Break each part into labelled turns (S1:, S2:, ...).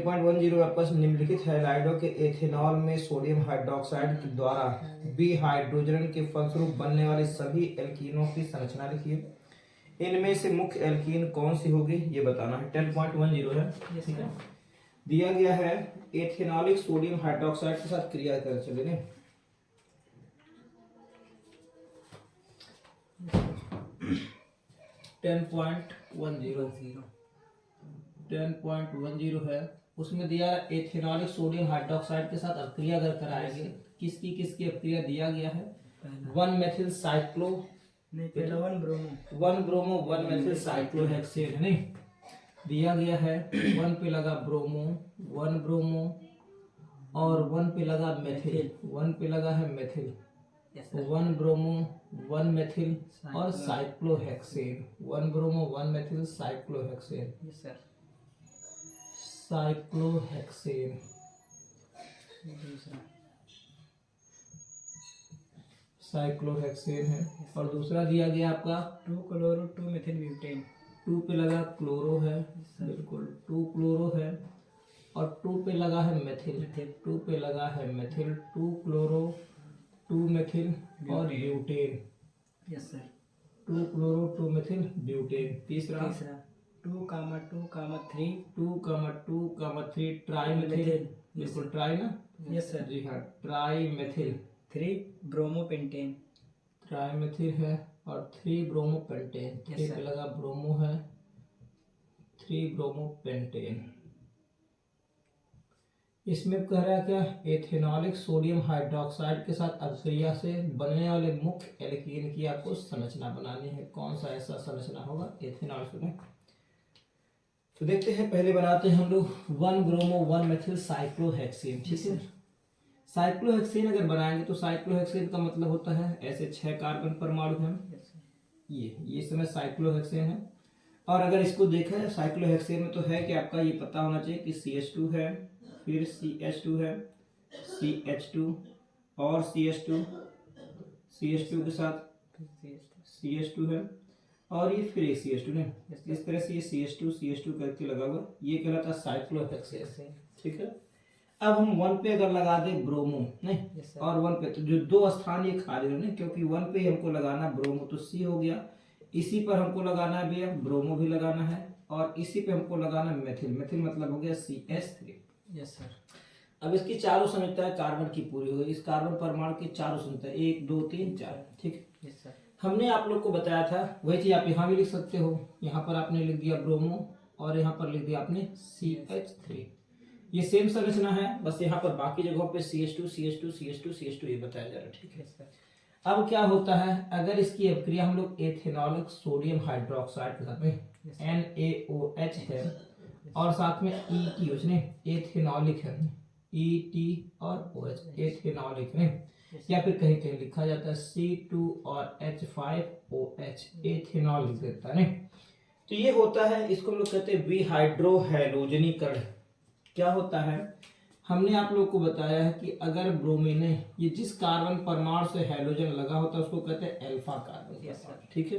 S1: 10.10 आपके पास निम्नलिखित हैलाइडों के एथेनॉल में सोडियम हाइड्रोक्साइड के द्वारा बीहाइड्रोजन के फलस्वरूप बनने वाले सभी एल्कीनों की संरचना लिखिए। इनमें से मुख्य एल्कीन कौन सी होगी ये बताना है। 10.10 है, ठीक है। दिया गया है एथेनॉलिक सोडियम हाइड्रोक्साइड के साथ क्रिया कर चलेंगे। .10 है, उसमें दिया एथेनॉलिक सोडियम हाइड्रोक्साइड के साइड अभिक्रिया अगर कराएंगे, किसकी अभिक्रिया दिया गया है 1 methyl cyclo 1 bromo 1 methyl cyclohexane, नहीं दिया गया है 1 पे लगा ब्रोमो 1 ब्रोमो और 1 पे लगा मेथिल 1 पे लगा है मेथिल 1 ब्रोमो 1 मेथिल और cyclohexane 1 bromo 1 methyl cyclohexane cyclohexane. Cyclohexane है। और दूसरा दिया गया आपका
S2: 2 क्लोरो 2 मेथिल ब्यूटेन
S1: 2 पे लगा क्लोरो है, बिल्कुल 2 क्लोरो है और 2 पे लगा है मेथिल 2 पे लगा है मेथिल 2 क्लोरो 2 मेथिल और butane.
S2: Yes sir
S1: 2 chloro 2 methyl butane. तीसरा
S2: 2,
S1: 3 ट्राई मेथिल, बिल्कुल ट्राई ना,
S2: यस सर
S1: जी हाँ try methyl
S2: 3 bromopentane
S1: try methyl है और 3 ब्रोमोपेंटेन 3 पे लगा ब्रोमो है 3 ब्रोमोपेंटेन। इसमें कह रहा है क्या एथेनॉलिक सोडियम हाइड्रोक्साइड के साथ अभिक्रिया से बनने वाले मुख्य एल्कीन की आपको संरचना बनानी है। कौन सा ऐसा संरचना होगा एथेनॉल में, तो देखते हैं। पहले बनाते हैं हम लोग 1 ब्रोमो 1 मेथिल साइक्लोहेक्सेन, ठीक है। साइक्लोहेक्सेन अगर बनाएंगे तो साइक्लोहेक्सेन का मतलब होता है ऐसे 6 कार्बन परमाणु हैं, ये समय साइक्लोहेक्सेन है। और अगर इसको देखा है साइक्लोहेक्सेन में तो है कि आपका ये पता होना चाहिए कि CH2 है, फिर CH2 है, CH2 और CH2 के साथ CH2 है और ये फिर एक CH2 है। इस तरह से ये CH2 करके लगा हुआ, ये कहलाता है साइक्लोहेक्सेन, ठीक है। अब हम 1 पे अगर लगा दें ब्रोमो, नहीं और 1 पे, तो जो 2 स्थान ये खाली है, नहीं क्योंकि 1 पे हमको लगाना ब्रोमो तो C हो गया, इसी पर हमको लगाना है भैया ब्रोमो भी लगाना है और इसी पे हमको लगाना मेथिल मतलब हो गया CH3।
S2: Yes sir.
S1: अब इसकी चारों संयुक्ताएं कार्बन की पूरी हो गई, इस कार्बन परमाणु की चारों संयुक्ताएं 1 2 3 4, ठीक।
S2: Yes sir. हमने
S1: हमने आप लोग को बताया था वही चीज आप यहाँ भी लिख सकते हो। यहाँ पर आपने लिख दिया ब्रोमो और यहाँ पर लिख दिया आपने CH3, ये सेम संरचना है, बस यहाँ पर बाकी जगहों पे CH2 ये बताया जा रहा है, ठीक है सर। अब क्या होता है अगर इसकी अभिक्रिया हम लोग एथेनॉलिक सोडियम हाइड्रोक्साइड के साथ में NaOH है और साथ में E की योजना एथेनॉलिक है, ET और OH एथेनॉलिक है, या फिर कहीं कहीं लिखा जाता है C2 और H5OH एथेनॉल लिख देता है, नहीं। तो ये होता है, इसको हम लोग कहते हैं विहाइड्रोहैलोजनीकरण। क्या होता है हमने आप लोग को बताया है कि अगर ब्रोमीन है, ये जिस कार्बन परमाणु से हैलोजन लगा होता है उसको कहते हैं अल्फा कार्बन, ठीक है,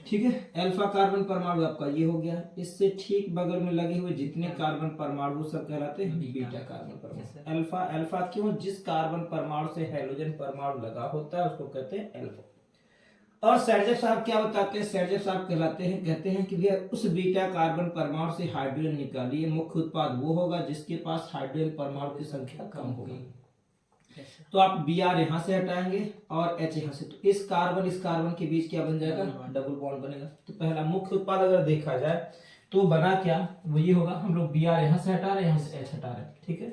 S1: ठीक है। अल्फा कार्बन परमाणु आपका ये हो गया, इससे ठीक बगल में लगे हुए जितने कार्बन परमाणु सब कहलाते हैं बीटा कार्बन परमाणु। अल्फा क्यों, जिस कार्बन परमाणु से हैलोजन परमाणु लगा होता है उसको कहते हैं अल्फा। और सर्जेफ साहब क्या बताते हैं, सर्जेफ साहब कहते हैं कि भैया उस बीटा कार्बन परमाणु से हाइड्रोजन निकालिए, मुख्य उत्पाद वो होगा जिसके पास हाइड्रोजन परमाणु की संख्या कम होगी। तो आप Br यहाँ से हटाएंगे और H यहाँ से, तो इस कार्बन के बीच क्या बन जाएगा, डबल बॉन्ड बनेगा। तो पहला मुख्य उत्पाद अगर देखा जाए तो बना क्या, वो ये होगा, हम लोग Br यहाँ से हटा रहे हैं, यहाँ से H हटा रहे हैं, ठीक है।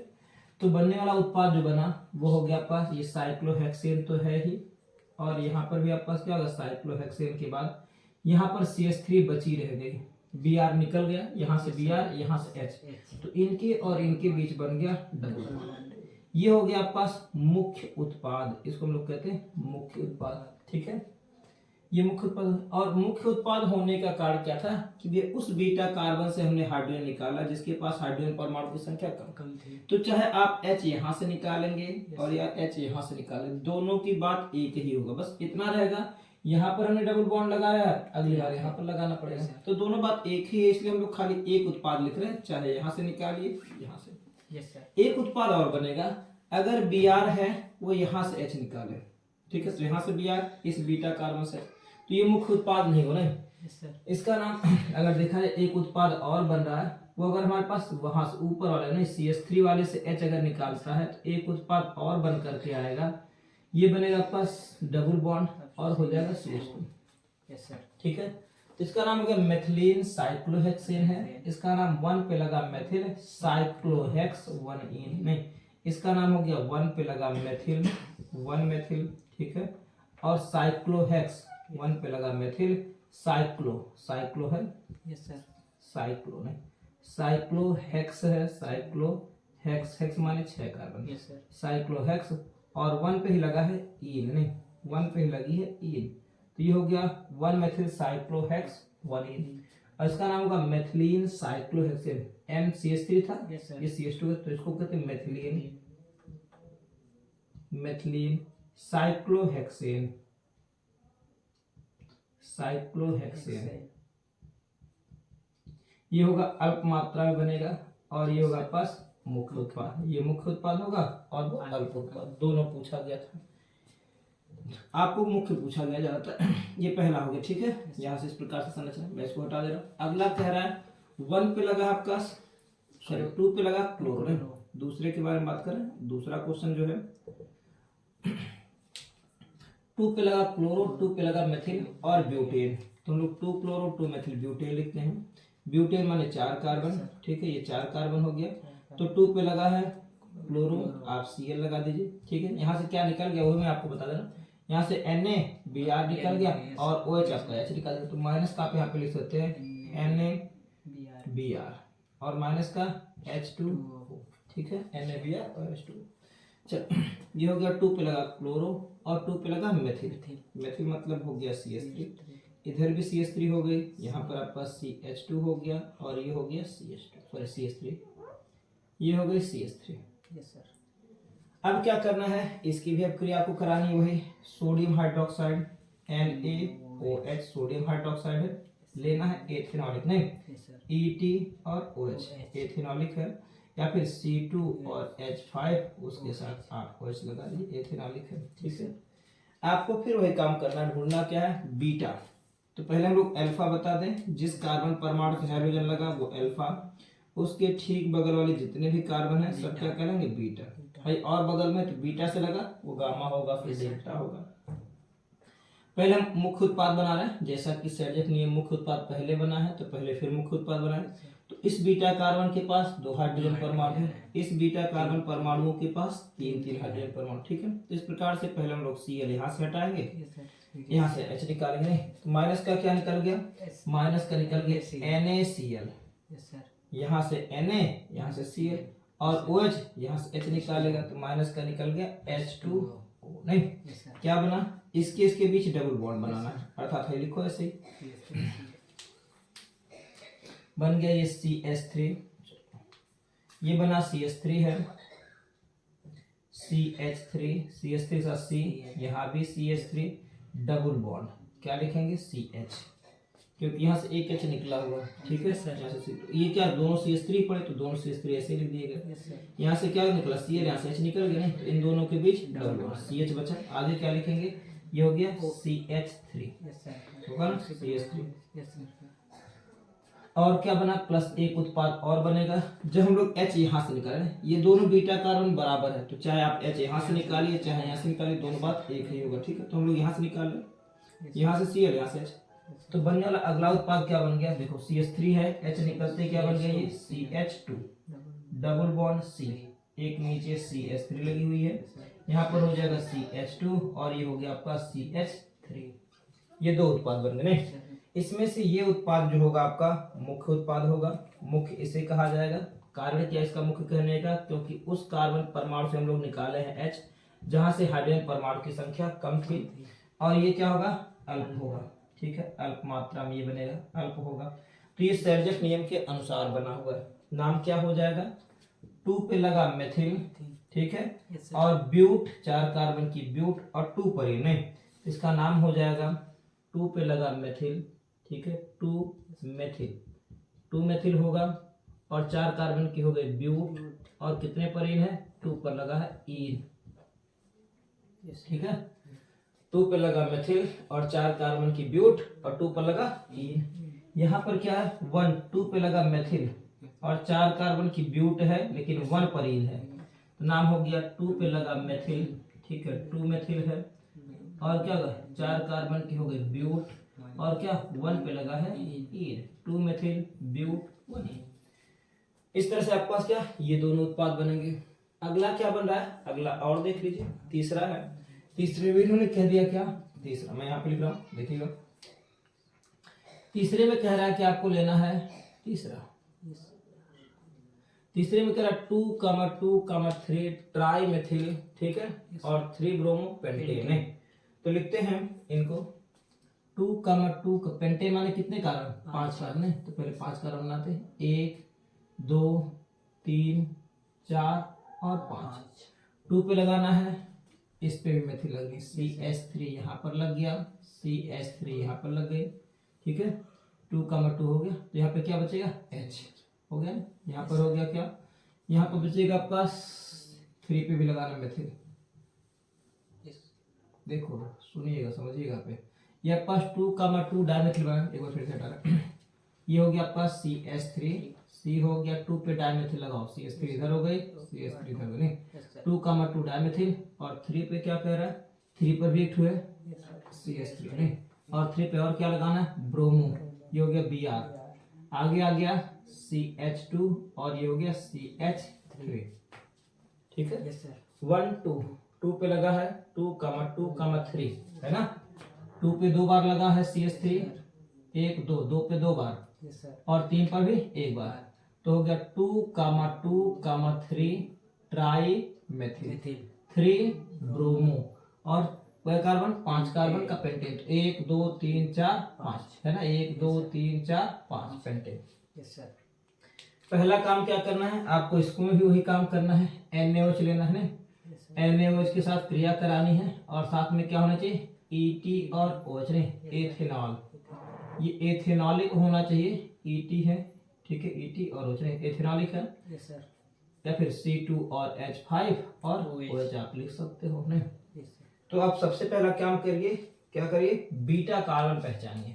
S1: तो बनने वाला उत्पाद जो बना वो हो गया आपका ये साइक्लोहेक्सेन तो है ही, और यहाँ पर भी आपके पास क्या होगा साइक्लोहेक्सेन के बाद यहाँ पर CH3 बची रह गई, Br निकल गया, यहाँ से Br यहाँ से H, तो इनके और इनके बीच बन गया डबल बॉन्ड। ये हो गया आपके पास मुख्य उत्पाद, इसको हम लोग कहते हैं मुख्य उत्पाद, ठीक है। ये मुख्य उत्पाद, और मुख्य उत्पाद होने का कारण क्या था कि ये उस बीटा कार्बन से हमने हाइड्रोजन निकाला जिसके पास हाइड्रोजन परमाणु की संख्या कम थी। तो चाहे आप H यहाँ से निकालेंगे और या H यहाँ से निकालेंगे, दोनों की बात एक ही होगा, बस इतना रहेगा यहाँ पर हमने डबल बॉन्ड लगाया, अगली बार यहाँ पर लगाना पड़ेगा। तो दोनों बात एक ही है, इसलिए हम लोग खाली एक उत्पाद लिख रहे हैं, चाहे यहाँ से निकालिए यहाँ से।
S2: Yes sir.
S1: एक उत्पाद और बनेगा, अगर Br है वो यहाँ से H निकाले, ठीक है, तो यहाँ से Br इस बीटा कार्बन से, तो ये मुख्य उत्पाद नहीं हो रहे। इसका नाम अगर देखा जाए एक उत्पाद और बन रहा है, वो अगर हमारे पास वहां से ऊपर वाले नहीं CH3 वाले से H अगर निकालता है तो एक उत्पाद और बन करके आएगा, ये बनेगा पास डबल बॉन्ड और हो जाएगा CH2।
S2: Yes sir.
S1: ठीक है, तो इसका नाम हो गया मेथिलीन साइक्लोहेक्सेन है। इसका नाम 1 पे लगा मेथिल साइक्लोहेक्स 1 नहीं, इसका नाम हो गया 1 पे लगा मेथिल 1 मेथिल, ठीक है, और साइक्लोहेक्स 1 पे लगा मेथिल साइक्लो है।
S2: Yes sir.
S1: साइक्लो नहीं, साइक्लोहेक्स है, साइक्लोहेक्स हेक्स माने 6 कार्बन।
S2: Yes sir.
S1: साइक्लोहेक्स और 1 पे ही लगा है ईन नहीं, 1 पे ही लगी है ईन, तो ये हो गया 1 मेथिल साइक्लोहेक्स 1 ईन, और इसका नाम होगा मेथिलीन साइक्लोहेक्सेन। MCH3 था,
S2: यस सर।
S1: ये CH2 है, तो इसको कहते हैं मेथिलीन साइक्लोहेक्सेन ये होगा अल्प मात्रा में बनेगा, और ये होगा पास मुख्य उत्पाद, ये मुख्य उत्पाद होगा और वो अल्प उत्पाद, दोनों पूछा गया था, आपको मुख्य पूछा गया ज्यादातर। ये पहला हो गया, ठीक है, यहाँ से इस प्रकार से संरचना, मैं इसको हटा दे रहा हूँ। अगला कह रहा है 1 पे लगा आपका, सॉरी 2 पे लगा क्लोरो, दूसरे के बारे में बात करें, दूसरा क्वेश्चन जो है 2 पे लगा क्लोरो, 2 पे लगा मेथिल और ब्यूटेन, तो हम लोग 2 क्लोरो 2 मेथिल ब्यूटेन लिखते हैं। ब्यूटेन माने 4 कार्बन, ठीक है, ये 4 कार्बन हो गया, तो 2 पे लगा है क्लोरो, आप Cl लगा दीजिए, ठीक है। यहाँ से क्या निकल गया वो मैं आपको बता दे रहा हूँ, यहाँ से Na Br निकल गया और OH आपका H निकल गया, तो माइनस का आप यहाँ पे लिख सकते हैं Na Br और माइनस का H2, ठीक है, Na Br और H2। चल, ये हो गया 2 पे लगा क्लोरो और 2 पे लगा मेथिल, मेथिल मतलब हो गया CH3, इधर भी CH3 हो गई, यहाँ पर आपका CH2 हो गया और ये हो गया CH3, ये हो गई CH3।
S2: Yes sir.
S1: अब क्या करना है, इसकी भी अब क्रिया को करानी है, वही sodium hydroxide NaOH sodium hydroxide है, लेना है एथेनॉलिक नहीं, ET और OH एथेनॉलिक है, या फिर C2 और H5 उसके साथ आप OH लगा दीजिए, एथेनॉलिक है, ठीक है। आपको फिर वही काम करना, ढूंढना क्या है, बीटा। तो पहले हम लोग अल्फा बता दें, जिस कार्बन परमाणु से हाइड्रोजन लगा वो अल्फा, उसके ठीक बगल वाले जितने भी कार्बन है सब क्या करेंगे, बीटा है, और बगल में तो बीटा से लगा वो गामा होगा, फिर डेल्टा होगा। पहले हम मुख्य उत्पाद बना रहे हैं, जैसा कि सर्जक नियम मुख्य उत्पाद पहले बना है, तो पहले फिर मुख्य उत्पाद बनाए। तो इस बीटा कार्बन के पास 2 हाइड्रोजन परमाणु है, इस बीटा कार्बन परमाणुओं के पास 3 हाइड्रोजन परमाणु, ठीक है। तो इस प्रकार से पहले हम लोग Cl यहाँ से हटाएंगे, यहाँ से H निकालेंगे, तो माइनस का क्या निकल गया, माइनस का निकल गया NaCl, यहाँ से Na, यहाँ से Cl और OH, यहाँ से H निकालेगा तो माइनस का निकल गया H2O नहीं, क्या बना, इसके बीच डबल बॉन्ड बनाना है, अर्थात है लिखो ऐसे ही, बन गया ये CH3, ये बना CH3 है, CH3 सा C, यहाँ भी CH3 डबल बॉन्ड, क्या लिखेंगे CH, क्योंकि यहाँ से एक H निकला हुआ, ठीक है सर। ये क्या दोनों CH3 पड़े, तो दोनों CH3 ऐसे लिख दिए गए, यहाँ से क्या निकला Cl, यहाँ से H निकल गया नहीं, तो इन दोनों के बीच डबल बॉन्ड CH बचा, आगे क्या लिखेंगे, ये हो गया CH3, होगा ना CH3, और क्या बना, प्लस एक उत्पाद और बनेगा। जब हम लोग H यहाँ से निकालें, ये दोनों बीटा कार्बन बराबर है, तो चाहे आप H यहाँ से निकालिए चाहे यहाँ से निकालिए, दोनों बात एक ही होगा, ठीक है। तो हम लोग यहाँ से निकाल लें, यहाँ से Cl, यहाँ से H, तो बनने वाला अगला उत्पाद क्या बन गया, देखो CH3 है, H निकलते क्या बन गया, ये CH2 डबल बॉन्ड C, एक नीचे CH3 लगी हुई है, यहाँ पर हो जाएगा CH2 और ये हो गया आपका CH3, ये 2 उत्पाद बन गए नहीं। इसमें से ये उत्पाद जो होगा आपका मुख्य उत्पाद होगा, मुख्य इसे कहा जाएगा। कारण क्या इसका मुख्य कहने का, क्योंकि उस कार्बन परमाणु से हम लोग निकाले हैं H, जहां से हाइड्रोजन परमाणु की संख्या कम थी, और ये क्या होगा, अल्प होगा, ठीक है, अल्प मात्रा में ये बनेगा, अल्प होगा। तो ये सर्जक नियम के अनुसार बना हुआ है। नाम क्या हो जाएगा, 2 पे लगा मेथिल, ठीक है, और ब्यूट 4 कार्बन की ब्यूट और 2 पर नहीं, इसका नाम हो जाएगा 2 पे लगा मेथिल, ठीक है, 2 मेथिल, 2 मेथिल होगा और 4 कार्बन की हो गई ब्यूट, और कितने पर इन है, 2 पर लगा है इन, ठीक है, 2 पे लगा मेथिल और 4 कार्बन की ब्यूट और 2 पर लगा इन। यहाँ पर क्या है, 1, 2 पे लगा मेथिल और 4 कार्बन की ब्यूट है लेकिन 1 पर इन है, तो नाम हो गया 2 पे लगा मेथिल, ठीक है, 2 मेथिल है और क्या होगा, 4 कार्बन की हो गई ब्यूट और क्या 1 पे लगा है इन, 2 मेथिल ब्यूट 1 इन। इस तरह से आपके पास क्या, ये दोनों उत्पाद बनेंगे। अगला क्या बन रहा है, अगला और देख लीजिए, तीसरा है। तीसरे में इन्होंने कह दिया क्या, तीसरा मैं यहाँ पे लिख रहा हूँ, देखिएगा, तीसरे में कह रहा है कि आपको लेना है तीसरा, तीसरे में कह रहा है 2,2,3 ट्राई मेथिल, ठीक है, और 3 ब्रोमो पेंटेन। तो लिखते हैं इनको 2,2 पेंटेन माने कितने कार्बन, 5 कार्बन है, तो पहले 5 कार्बन बनाते हैं, 1 2 3 4 और 5। 2 पे लगाना है, इस पे भी मेथिल लग गई, CH3 यहाँ पर लग गया, CH3 यहाँ पर लग गई, ठीक है, 2,2 हो गया, तो यहाँ पे क्या बचेगा, H हो गया ना, यहाँ पर हो गया क्या, यहाँ पर बचेगा आपके पास 3 पे भी लगाना मेथिल, देखो सुनिएगा समझिएगा पे, ये आपके पास 2,2 डाइमेथिल बना, एक बार फिर से हटा, ये हो गया आपके पास CH3, C हो गया, 2 पे डाइमेथिल लगाओ, CH3 इधर हो गई, CH3 इधर हो गई, 2,2 डाइमेथिल और 3 पे क्या कह रहा है, 3 पर भी एक ठो है CH3 नहीं, और 3 पे और क्या लगाना है, ब्रोमो, ये हो गया Br, आगे आ गया CH2 और ये हो गया CH3, ठीक है, 1 2 पे लगा है 2,2,3 है ना, 2 पे 2 बार लगा है CH3, 1 2 2 पे 2 बार और 3 पर भी 1 बार, तो हो गया 2,2,3 ट्राई मेथिल, 3 ब्रोमो और कार्बन 5 कार्बन का पेंटेन, 1 2 3 4 5 है ना, 1 2 3 4 5 पेंटेन। पहला काम क्या करना है आपको, इसको में भी वही काम करना है, NaOH लेना है ना, NaOH के साथ क्रिया करानी है और साथ में क्या होना चाहिए, Et और OH नहीं, एथेनॉल, ये एथेनॉलिक होना चाहिए, Et है, ठीक है, Et और OH नहीं, एथेनॉलिक है, या फिर C2 और H5 और OH आप लिख सकते हो नहीं। तो आप सबसे पहला काम करिए, क्या करिए, बीटा कार्बन पहचानिए,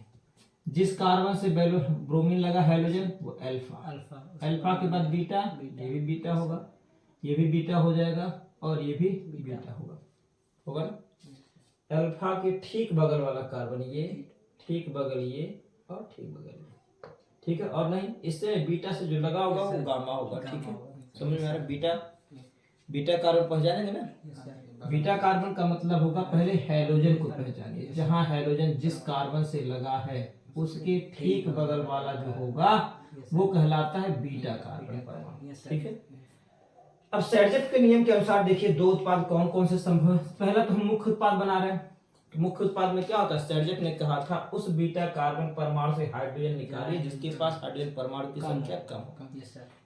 S1: जिस कार्बन से ब्रोमीन लगा हाइड्रोजन वो अल्फा, अल्फा के बाद बीटा, ये भी बीटा होगा, ये भी बीटा हो जाएगा और ये भी बीटा होगा ना। अल्फा के ठीक बगल वाला कार्बन ये, ठीक बगल ये और ठीक बगल ये, ठीक है, और नहीं इससे बीटा से जो लगा होगा वो गामा होगा, ठीक है, समझ में आ रहा है, बीटा कार्बन पहचानेंगे ना, बीटा कार्बन का मतलब होगा पहले हाइड्रोजन को पहचानिए, जहां हाइड्रोजन जिस कार्बन से लगा है उसके ठीक बगल वाला जो होगा वो कहलाता है बीटा कार्बन परमाणु, ठीक है। अब सेरजेफ के नियम के अनुसार देखिए दो उत्पाद कौन कौन से संभव है। पहला तो हम मुख्य उत्पाद बना रहे हैं, तो मुख्य उत्पाद में क्या होता है, सेरजेफ ने कहा था उस बीटा कार्बन परमाणु से हाइड्रोजन निकालिए जिसके पास हाइड्रोजन परमाणु की संख्या कम हो।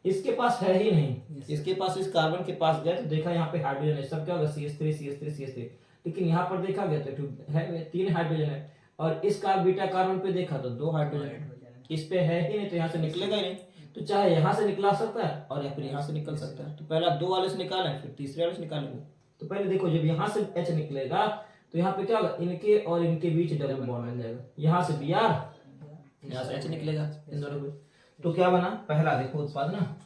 S1: इसके पास है ही नहीं, इसके पास इस कार्बन के पास गए तो देखा यहाँ पे हाइड्रोजन है, सब क्या होगा CH3 CH3 CH3, लेकिन यहाँ पर देखा गया तो है 3 हाइड्रोजन है और इस बीटा कार्बन पे देखा तो 2 हाइड्रोजन है, इस पे है ही नहीं तो यहाँ से निकलेगा ही नहीं, तो चाहे यहाँ से निकला सकता है और या फिर यहाँ से निकल सकता है, तो पहला 2 वाले से निकालें फिर तीसरे वाले से निकालेंगे। तो पहले देखो जब यहाँ से H निकलेगा तो यहाँ पे क्या होगा, इनके और इनके बीच डबल बॉन्ड बन जाएगा, यहाँ से Br, यहाँ से H निकलेगा इन दोनों में, तो क्या बना, पहला देखो उत्पाद ना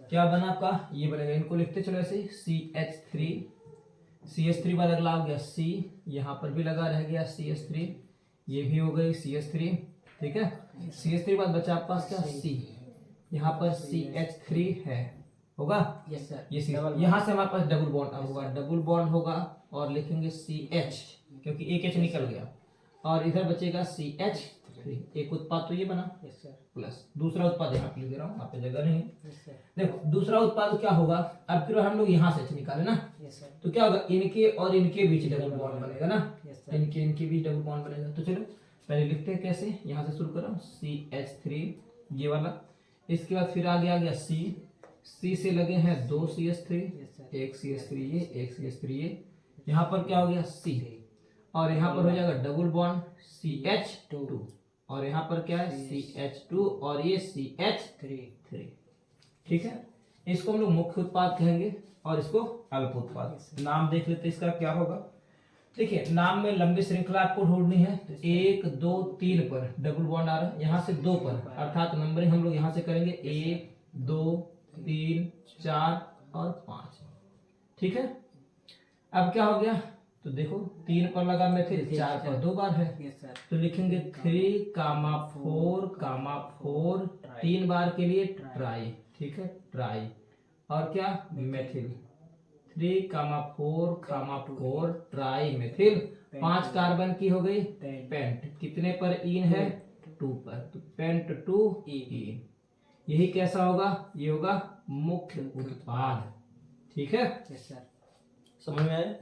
S1: क्या बना आपका, ये बनेगा, इनको लिखते चलो ऐसे CH3 बाद अगला हो गया C, यहाँ पर भी लगा रह गया CH3, ये भी हो गई CH3, ठीक है, CH3 बाद बचा आपके पास क्या C, यहाँ पर CH3 है होगा, ये यहाँ से हमारे पास डबल बॉन्ड होगा और लिखेंगे CH क्योंकि एक H निकल गया और इधर बचेगा CH3, एक उत्पाद तो ये बना प्लस दूसरा उत्पाद यहाँ पे लिख दे रहा हूँ, यहाँ पे जगह नहीं है। देखो दूसरा उत्पाद क्या होगा, अब फिर हम लोग यहाँ से H निकाले ना, तो क्या होगा, इनके और इनके बीच डबल बॉन्ड बनेगा ना, इनके बीच डबल बॉन्ड बनेगा। तो चलो पहले लिखते हैं कैसे, यहाँ से शुरू कर रहा हूँ CH3 ये वाला, इसके बाद फिर आगे आ गया C से लगे हैं 2 CH3, एक CH3 ये, एक CH3 ये, यहाँ पर क्या हो गया C, और यहाँ पर हो जाएगा डबल बॉन्ड CH2 और यहाँ पर क्या है CH2 और ये CH3। ठीक है, इसको हम लोग मुख्य उत्पाद कहेंगे और इसको अल्प उत्पाद। नाम देख लेते इसका क्या होगा। देखिए नाम में लंबी श्रृंखला आपको ढूंढनी है, तो 1 2 3 पर डबल बॉन्ड आ रहा है, यहाँ से 2 पर, अर्थात नंबरिंग हम लोग यहाँ से करेंगे 1 2 3 4 और 5। ठीक है, अब क्या हो गया, तो देखो 3 पर लगा मेथिल, 4 पर 2 बार है, तो लिखेंगे 3, 4, 3 बार के लिए ट्राई। ठीक है, ट्राई और क्या मेथिल, 3, 4, ट्राई मेथिल। 5 कार्बन की हो गई पेंट, कितने पर इन है 2 पर, तो पेंट 2 इन। यही कैसा होगा, ये होगा मुख्य उत्पाद। ठीक है, समझ में आया।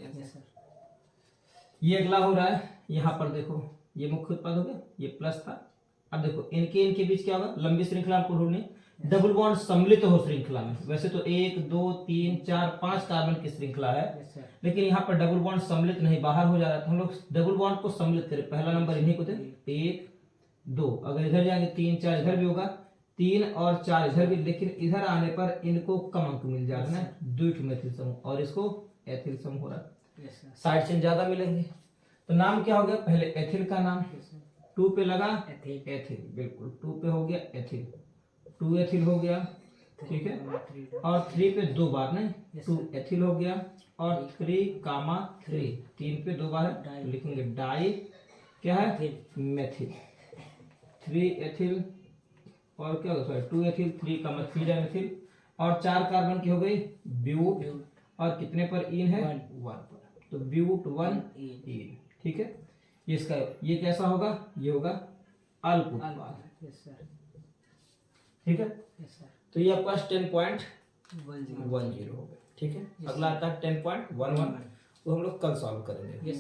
S1: ये अगला हो रहा है, यहाँ पर देखो ये मुख्य उत्पाद हो गया, ये प्लस था। अब देखो इनके बीच क्या होगा, लंबी श्रृंखला आपको ढूंढनी, डबल बॉन्ड सम्मिलित हो श्रृंखला में। वैसे तो 1 2 3 4 5 कार्बन की श्रृंखला है, लेकिन यहाँ पर डबल बॉन्ड सम्मिलित नहीं, बाहर हो जा रहा है, तो हम लोग डबल बॉन्ड को सम्मिलित करें। पहला नंबर इन्हीं को दे, 1 2, अगर इधर जाएंगे 3 4 इधर भी होगा, 3 और 4 इधर भी, लेकिन इधर आने पर इनको कम अंक मिल जाता है, द्विठ मेथिल समूह, और इसको एथिल समूह हो रहा है, साइड चेन ज्यादा मिलेंगे। तो नाम क्या हो गया, पहले एथिल का नाम, 2 पे लगा एथिल, बिल्कुल 2 पे हो गया एथिल, 2 एथिल हो गया। ठीक है, और 3 पे 2 बार नहीं, 2 एथिल हो गया, और 3, 3 पे 2 बार है, तो लिखेंगे डाई क्या है मेथिल, 3 एथिल और क्या होगा, सॉरी 2 एथिल, 3, 3 डाइमेथिल, और 4 कार्बन की हो गई ब्यूट, और कितने पर इन है 1 पर, तो ब्यूट 1 इन। ठीक है, इसका ये कैसा होगा, ये होगा अल्प उत्पाद। ठीक है, तो ये आपका 10.10 हो गया। ठीक है, अगला आता है 10.11, वो हम लोग कल सॉल्व करेंगे।